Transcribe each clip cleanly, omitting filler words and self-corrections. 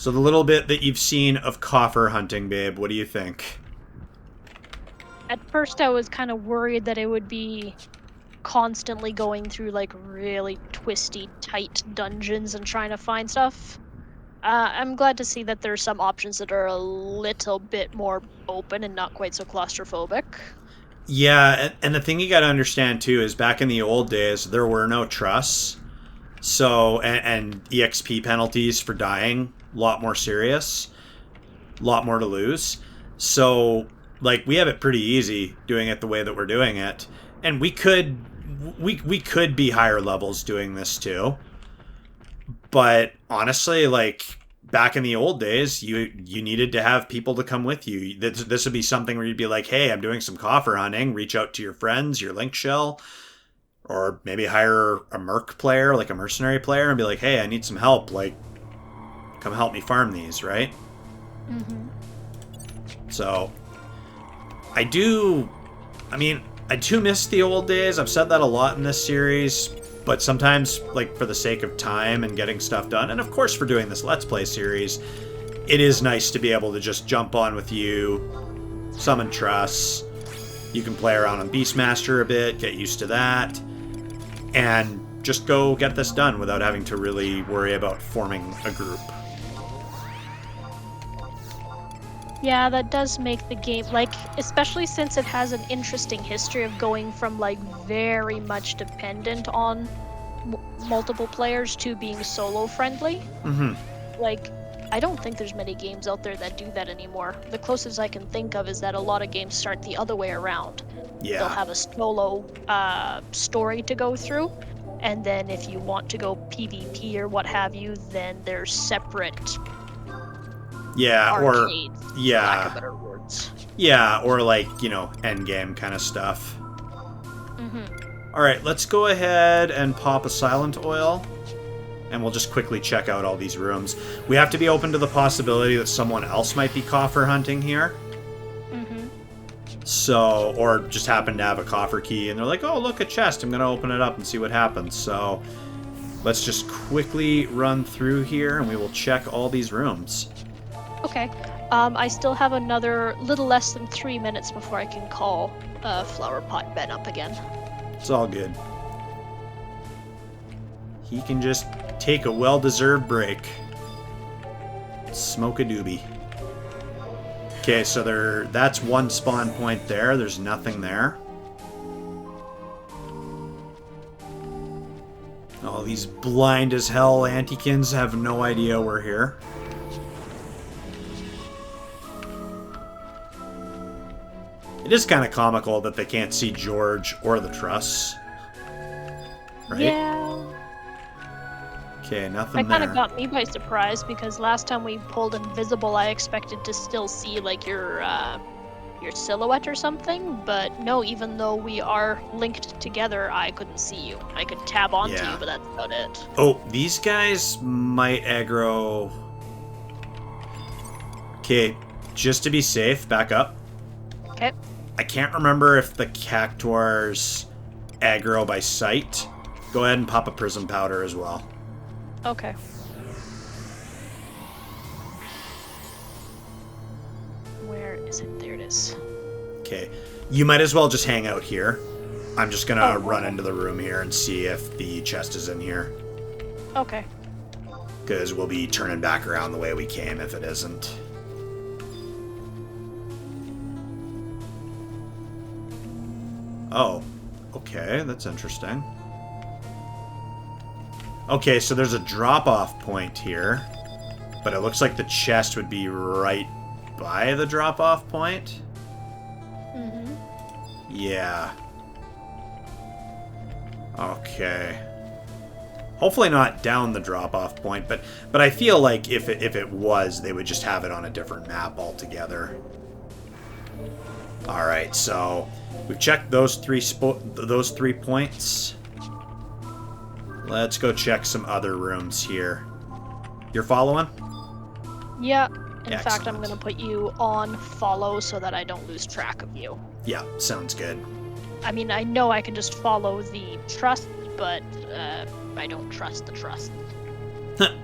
So the little bit that you've seen of coffer hunting, babe, what do you think? At first I was kind of worried that it would be constantly going through like really twisty, tight dungeons and trying to find stuff. I'm glad to see that there's some options that are a little bit more open and not quite so claustrophobic. Yeah, and the thing you got to understand too is back in the old days there were no trusts, so and exp penalties for dying a lot more serious, a lot more to lose. So like we have it pretty easy doing it the way that we're doing it, and we could be higher levels doing this too. But honestly, like back in the old days, you needed to have people to come with you. This would be something where you'd be like, "Hey, I'm doing some coffer hunting. Reach out to your friends, your link shell, or maybe hire a merc player, like a mercenary player, and be like, "Hey, I need some help. Like, come help me farm these." Right? Mm-hmm. So, I do. I mean, I do miss the old days. I've said that a lot in this series. But sometimes, like, for the sake of time and getting stuff done, and of course for doing this Let's Play series, it is nice to be able to just jump on with you, summon trusts, you can play around on Beastmaster a bit, get used to that, and just go get this done without having to really worry about forming a group. Yeah, that does make the game, like, especially since it has an interesting history of going from, like, very much dependent on multiple players to being solo-friendly. Mm-hmm. Like, I don't think there's many games out there that do that anymore. The closest I can think of is that a lot of games start the other way around. Yeah. They'll have a solo story to go through, and then if you want to go PvP or what have you, then there's separate arcades, for lack of better words. Yeah, or like, you know, endgame kind of stuff. Mm-hmm. Alright, let's go ahead and pop a silent oil, and we'll just quickly check out all these rooms. We have to be open to the possibility that someone else might be coffer hunting here. Mm-hmm. So, or just happen to have a coffer key, and they're like, oh, look, a chest, I'm going to open it up and see what happens. So, let's just quickly run through here, and we will check all these rooms. Okay. I still have another little less than 3 minutes before I can call Flower Pot Ben up again. It's all good. He can just take a well-deserved break. Smoke a doobie. Okay, so that's one spawn point there. There's nothing there. Oh, these blind as hell Antikins have no idea we're here. It is kind of comical that they can't see George or the truss. Right? Yeah. Okay, nothing That there. kind of got me by surprise because last time we pulled invisible, I expected to still see like your silhouette or something, but no. Even though we are linked together, I couldn't see you. I could tab onto you, but that's about it. Oh, these guys might aggro. Okay, just to be safe, back up. Okay. I can't remember if the Cactuars aggro by sight. Go ahead and pop a prism powder as well. Okay. Where is it? There it is. Okay. You might as well just hang out here. I'm just gonna run into the room here and see if the chest is in here. Okay. Because we'll be turning back around the way we came if it isn't. Oh. Okay, that's interesting. Okay, so there's a drop-off point here, but it looks like the chest would be right by the drop-off point. Mm-hmm. Yeah. Okay. Hopefully not down the drop-off point, but I feel like if it was, they would just have it on a different map altogether. All right, so we've checked those three points. Let's go check some other rooms here. You're following? Yeah. In Excellent. fact, I'm going to put you on follow so that I don't lose track of you. Yeah, sounds good. I mean, I know I can just follow the trust, but I don't trust the trust.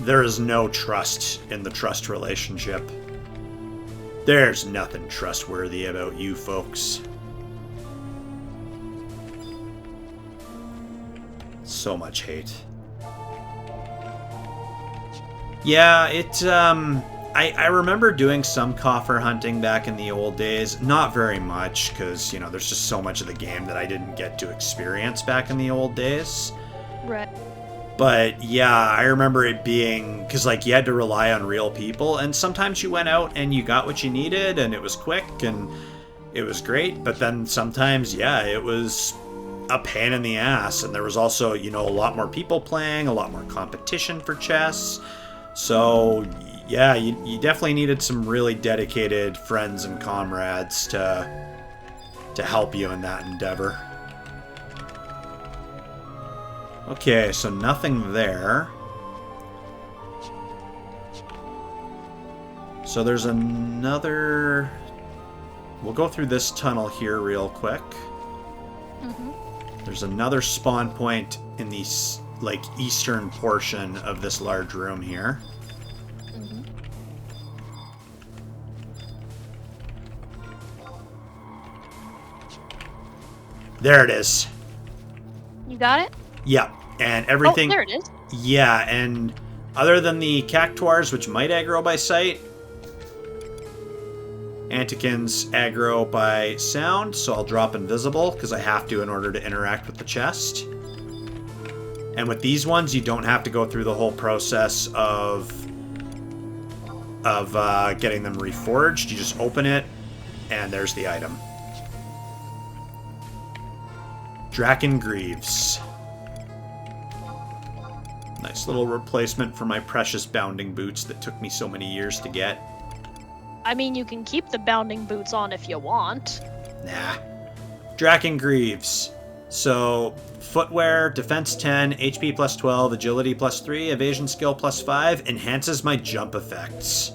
There is no trust in the trust relationship. There's nothing trustworthy about you folks. So much hate. Yeah, I remember doing some coffer hunting back in the old days. Not very much, because, you know, there's just so much of the game that I didn't get to experience back in the old days. Right. But yeah, I remember it being, because like you had to rely on real people, and sometimes you went out and you got what you needed, and it was quick, and it was great, but then sometimes, yeah, it was a pain in the ass, and there was also, you know, a lot more people playing, a lot more competition for chests. So yeah, you definitely needed some really dedicated friends and comrades to help you in that endeavor. Okay, so nothing there. So there's another... We'll go through this tunnel here real quick. There's another spawn point in the like eastern portion of this large room here. There it is. You got it? Yeah, and everything... Oh, there it is. Yeah, and other than the cactuars, which might aggro by sight, Antikins aggro by sound, so I'll drop invisible, because I have to in order to interact with the chest. And with these ones, you don't have to go through the whole process of getting them reforged. You just open it, and there's the item. Dragoon Greaves. Nice little replacement for my precious bounding boots that took me so many years to get. I mean, you can keep the bounding boots on if you want. Nah. Dragoon Greaves. So, footwear, defense 10, HP plus 12, agility plus 3, evasion skill plus 5, enhances my jump effects.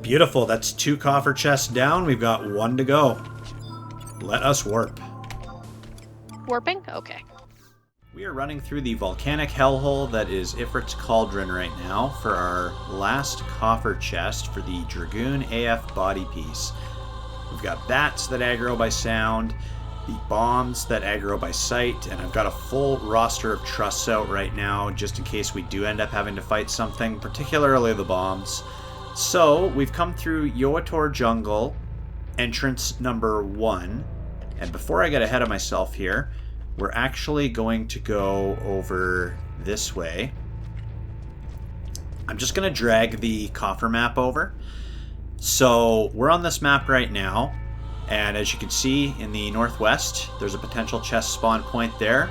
Beautiful, that's 2 coffer chests down, we've got 1 to go. Let us warp. Warping? Okay. We are running through the volcanic hellhole that is Ifrit's Cauldron right now for our last coffer chest for the Dragoon AF body piece. We've got bats that aggro by sound, the bombs that aggro by sight, and I've got a full roster of trusts out right now just in case we do end up having to fight something, particularly the bombs. So, we've come through Yoator Jungle, entrance number 1, and before I get ahead of myself here, we're actually going to go over this way. I'm just going to drag the coffer map over. So we're on this map right now, and as you can see in the northwest, there's a potential chest spawn point there.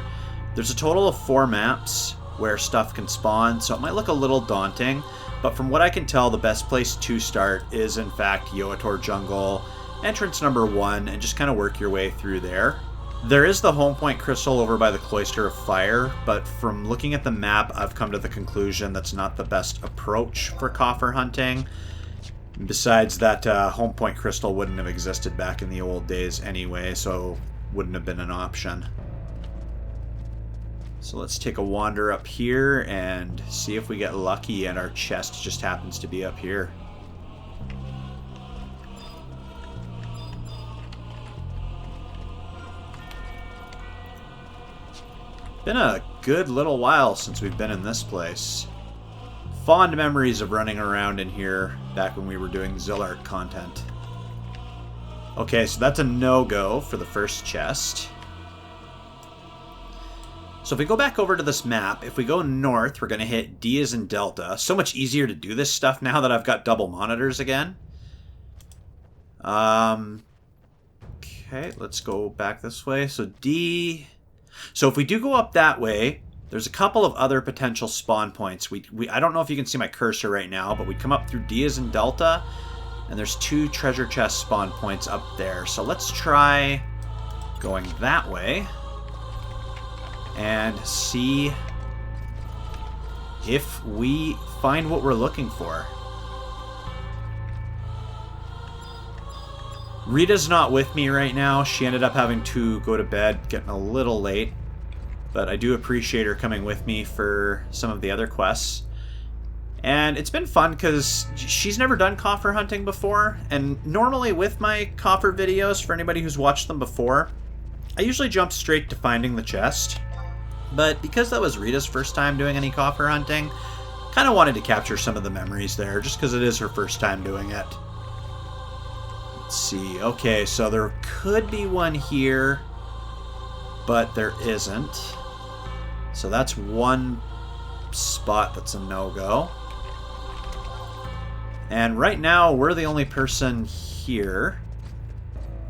There's a total of 4 maps where stuff can spawn, so it might look a little daunting, but from what I can tell, the best place to start is in fact Yoator Jungle, entrance number 1, and just kind of work your way through there. There is the home point crystal over by the Cloister of Fire, but from looking at the map, I've come to the conclusion that's not the best approach for coffer hunting. Besides that, home point crystal wouldn't have existed back in the old days anyway, so wouldn't have been an option. So let's take a wander up here and see if we get lucky and our chest just happens to be up here. Been a good little while since we've been in this place. Fond memories of running around in here back when we were doing Zillart content. Okay, so that's a no-go for the first chest. So if we go back over to this map, if we go north, we're going to hit D as in Delta. So much easier to do this stuff now that I've got double monitors again. Okay, let's go back this way. So D... So if we do go up that way, there's a couple of other potential spawn points. I don't know if you can see my cursor right now, but we come up through D as in Delta, and there's 2 treasure chest spawn points up there. So let's try going that way and see if we find what we're looking for. Rita's not with me right now. She ended up having to go to bed, getting a little late. but I do appreciate her coming with me for some of the other quests. And it's been fun because she's never done coffer hunting before, and normally with my coffer videos, for anybody who's watched them before, I usually jump straight to finding the chest. But because that was Rita's first time doing any coffer hunting, kind of wanted to capture some of the memories there, just because it is her first time doing it. Let's see. Okay, so there could be one here, but there isn't. So that's one spot that's a no-go. And right now, we're the only person here.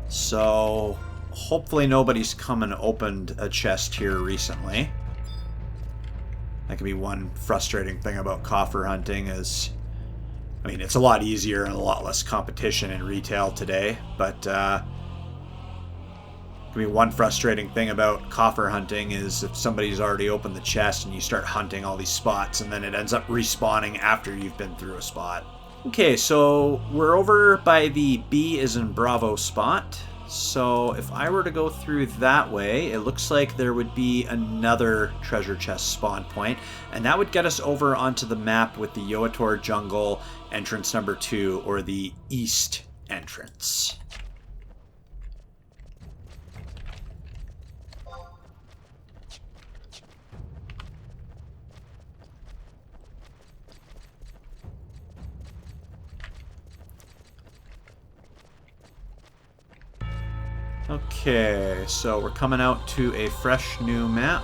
So hopefully nobody's come and opened a chest here recently. That could be one frustrating thing about coffer hunting is, I mean, it's a lot easier and a lot less competition in retail today, but could be one frustrating thing about coffer hunting is if somebody's already opened the chest and you start hunting all these spots and then it ends up respawning after you've been through a spot. Okay, so we're over by the B is in Bravo spot. So if I were to go through that way, it looks like there would be another treasure chest spawn point, and that would get us over onto the map with the Yoator Jungle entrance number 2, or the east entrance. Okay, so we're coming out to a fresh new map.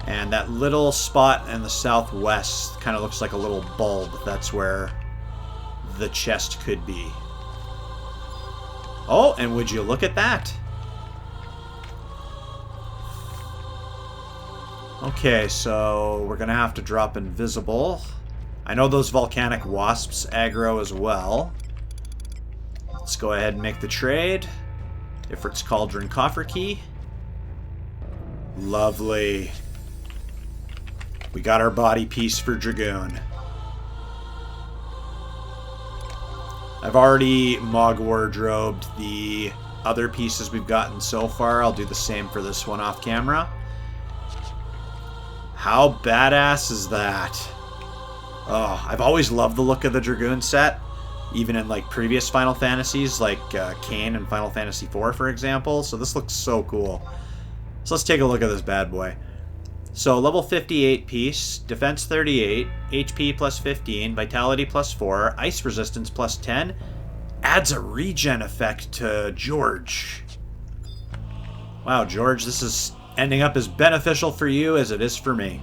And that little spot in the southwest kind of looks like a little bulb. That's where the chest could be. Oh, and would you look at that? Okay, so we're going to have to drop invisible. I know those volcanic wasps aggro as well. Let's go ahead and make the trade. Ifrit's Cauldron coffer key. Lovely. We got our body piece for Dragoon. I've already Mog wardrobed the other pieces we've gotten so far. I'll do the same for this one off camera. How badass is that? Oh, I've always loved the look of the Dragoon set. Even in like previous Final Fantasies, like Kain and Final Fantasy IV, for example. So this looks so cool. So let's take a look at this bad boy. So level 58 piece, defense 38, HP plus 15, vitality plus 4, ice resistance plus 10, adds a regen effect to George. Wow, George, this is ending up as beneficial for you as it is for me.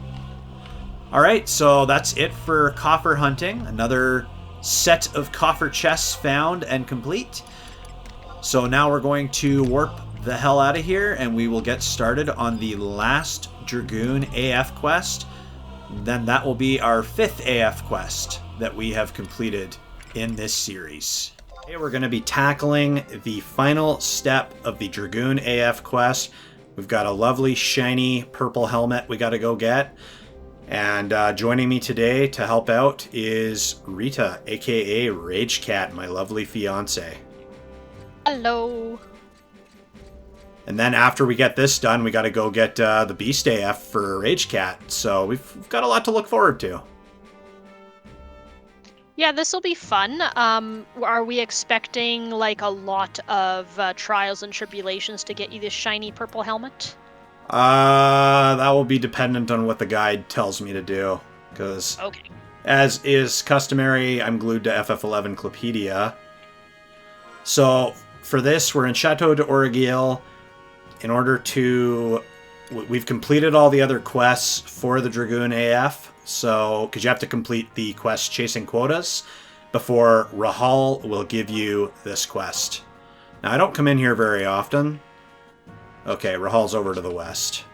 Alright, so that's it for coffer hunting. Another set of coffer chests found and complete. So now we're going to warp the hell out of here and we will get started on the last Dragoon AF quest. Then that will be our 5th AF quest that we have completed in this series. Today we're going to be tackling the final step of the Dragoon AF quest. We've got a lovely shiny purple helmet we got to go get. And joining me today to help out is Rita, aka Ragecat, my lovely fiance. Hello. And then after we get this done, we got to go get the Beast AF for Ragecat. So we've got a lot to look forward to. Yeah, this will be fun. Are we expecting like a lot of trials and tribulations to get you this shiny purple helmet? That will be dependent on what the guide tells me to do. Because, okay, as is customary, I'm glued to FF11 Clupedia. So, for this, we're in Chateau d'Orgueil. In order to... We've completed all the other quests for the Dragoon AF. So, because you have to complete the quest chasing quotas before Rahal will give you this quest. Now, I don't come in here very often. Okay, Rahal's over to the west.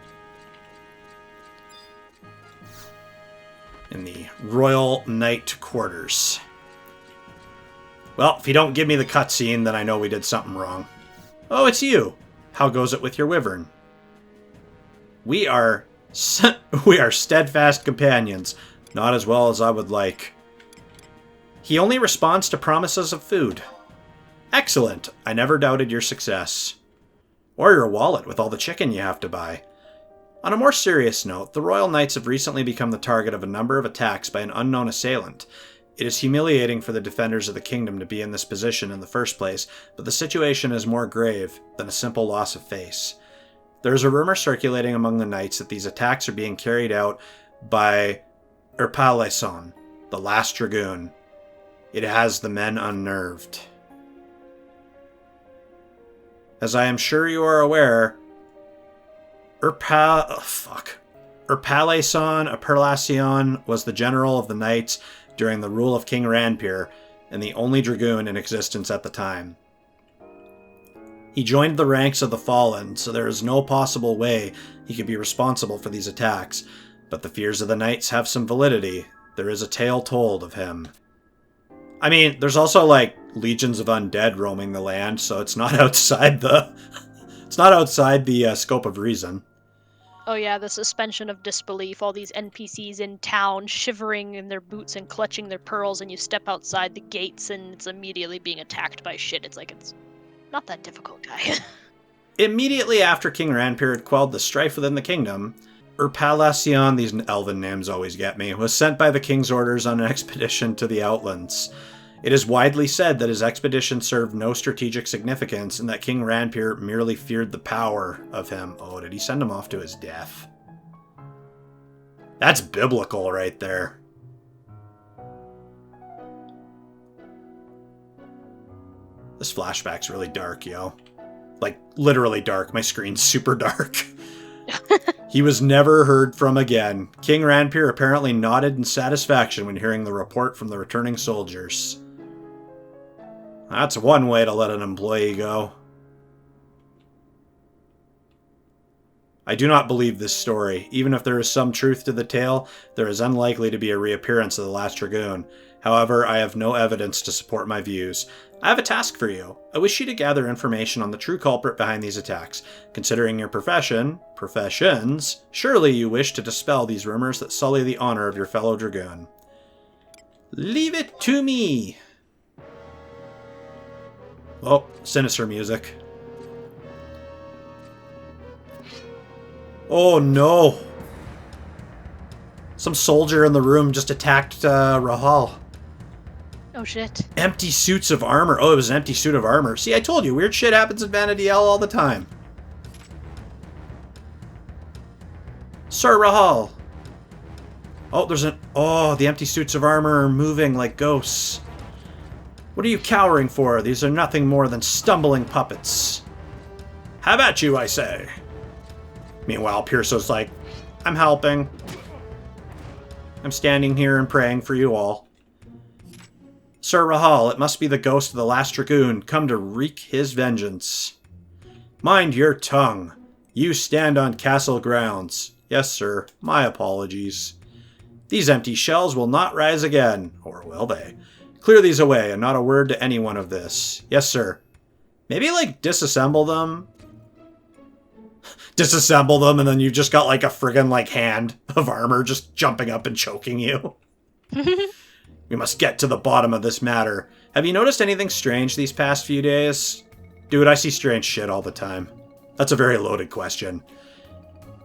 In the Royal Knight Quarters. Well, if you don't give me the cutscene, then I know we did something wrong. Oh, it's you! How goes it with your wyvern? We are steadfast companions. Not as well as I would like. He only responds to promises of food. Excellent. I never doubted your success. Or your wallet with all the chicken you have to buy. On a more serious note, the Royal Knights have recently become the target of a number of attacks by an unknown assailant. It is humiliating for the defenders of the kingdom to be in this position in the first place, but the situation is more grave than a simple loss of face. There is a rumor circulating among the knights that these attacks are being carried out by Mrpierso, the last Dragoon. It has the men unnerved. As I am sure you are aware, Mrpierso was the general of the knights during the rule of King Mrpierso, and the only Dragoon in existence at the time. He joined the ranks of the fallen, so there is no possible way he could be responsible for these attacks, but the fears of the knights have some validity. There is a tale told of him. I mean, there's also, like, legions of undead roaming the land, so it's not outside the... scope of reason. Oh yeah, the suspension of disbelief, all these NPCs in town shivering in their boots and clutching their pearls, and you step outside the gates and it's immediately being attacked by shit. It's like, it's not that difficult, guy. Immediately after King Mrpierso had quelled the strife within the kingdom, Mrpierso, these elven names always get me, was sent by the king's orders on an expedition to the Outlands. It is widely said that his expedition served no strategic significance and that King Mrpierso merely feared the power of him. Oh, did he send him off to his death? That's biblical right there. This flashback's really dark, yo. Like, literally dark. My screen's super dark. He was never heard from again. King Mrpierso apparently nodded in satisfaction when hearing the report from the returning soldiers. That's one way to let an employee go. I do not believe this story. Even if there is some truth to the tale, there is unlikely to be a reappearance of the last Dragoon. However, I have no evidence to support my views. I have a task for you. I wish you to gather information on the true culprit behind these attacks. Considering your professions, surely you wish to dispel these rumors that sully the honor of your fellow Dragoon. Leave it to me! Oh, sinister music. Oh no! Some soldier in the room just attacked Rahal. Oh shit. Empty suits of armor. Oh, it was an empty suit of armor. See, I told you, weird shit happens in Vanadiel all the time. Sir Rahal. Oh, the empty suits of armor are moving like ghosts. What are you cowering for? These are nothing more than stumbling puppets. Have at you, I say. Meanwhile, Pierso's like, I'm helping. I'm standing here and praying for you all. Sir Rahal, it must be the ghost of the last Dragoon, come to wreak his vengeance. Mind your tongue. You stand on castle grounds. Yes, sir. My apologies. These empty shells will not rise again. Or will they? Clear these away, and not a word to anyone of this. Yes, sir. Maybe, like, disassemble them? Disassemble them, and then you've just got, like, a friggin', like, hand of armor just jumping up and choking you. We must get to the bottom of this matter. Have you noticed anything strange these past few days? Dude, I see strange shit all the time. That's a very loaded question.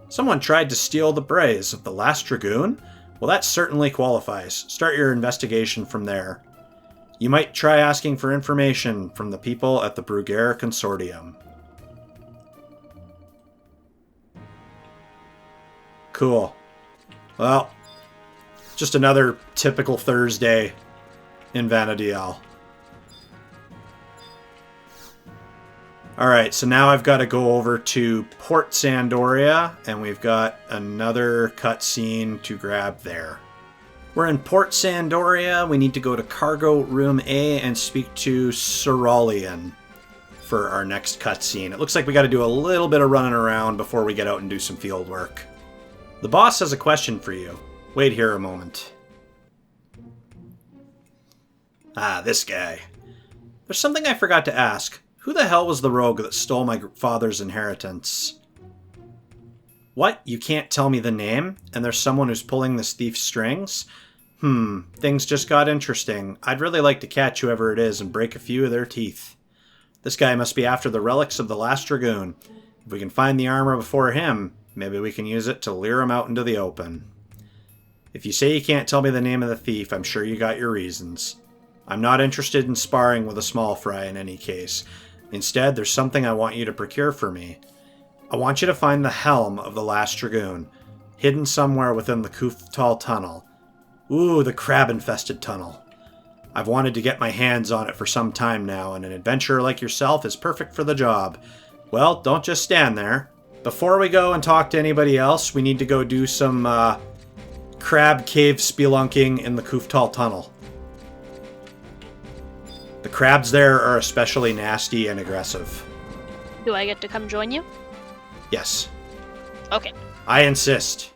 Someone tried to steal the braze of the last Dragoon? Well, that certainly qualifies. Start your investigation from there. You might try asking for information from the people at the Bruguera Consortium. Cool. Well, just another typical Thursday in Vanadiel. Alright, so now I've got to go over to Port Sandoria, and we've got another cutscene to grab there. We're in Port Sandoria. We need to go to Cargo Room A and speak to Cerulean for our next cutscene. It looks like we got to do a little bit of running around before we get out and do some field work. The boss has a question for you. Wait here a moment. Ah, this guy. There's something I forgot to ask. Who the hell was the rogue that stole my father's inheritance? What? You can't tell me the name? And there's someone who's pulling this thief's strings? Things just got interesting. I'd really like to catch whoever it is and break a few of their teeth. This guy must be after the relics of the last Dragoon. If we can find the armor before him, Maybe we can use it to lure him out into the open. If you say you can't tell me the name of the thief, I'm sure you got your reasons. I'm not interested in sparring with a small fry in any case. Instead, there's something I want you to procure for me. I want you to find the helm of the last Dragoon, hidden somewhere within the Kuftal tunnel. Ooh, the crab-infested tunnel. I've wanted to get my hands on it for some time now, and an adventurer like yourself is perfect for the job. Well, don't just stand there. Before we go and talk to anybody else, we need to go do some crab cave spelunking in the Kuftal tunnel. The crabs there are especially nasty and aggressive. Do I get to come join you? Yes. Okay. I insist.